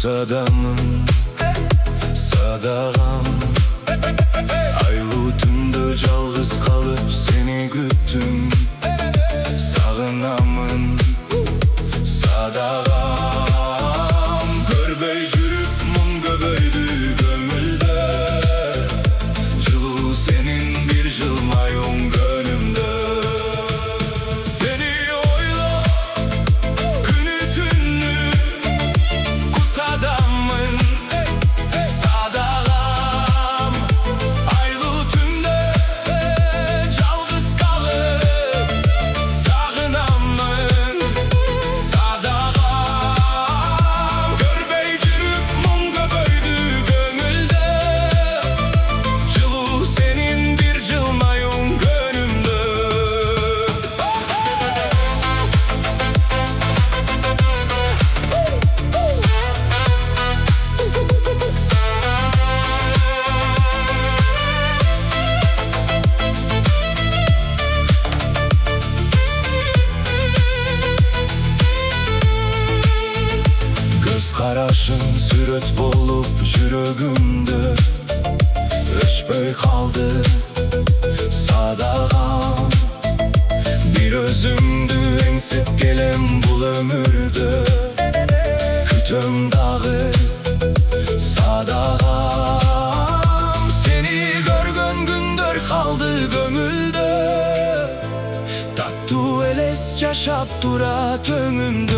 Kusadamın sadağam Aylı tümde calgız kalıp seni güttüm. Sağınamın sadağam Görbey jürüp mum göbeydi gömülde. Cılı senin bir jılmayın gönlümde. Seni oyla günü tünlü Kusadamın sadağam Aylı tümde calgız kalıp sağınamın sadağam Görbey jürüp mum göbeydi gömülde. Cılı senin bir jılmayın gönlümde. Göz karaşın süret bolup jürögümde. Öçpöy kaldı sadağam Bir özümdü ensip gelen bul ömürde. Kütüm dağı sadağam Seni görgön gündör kaldı gömülde. Tattu eles yaşap dura tönümde.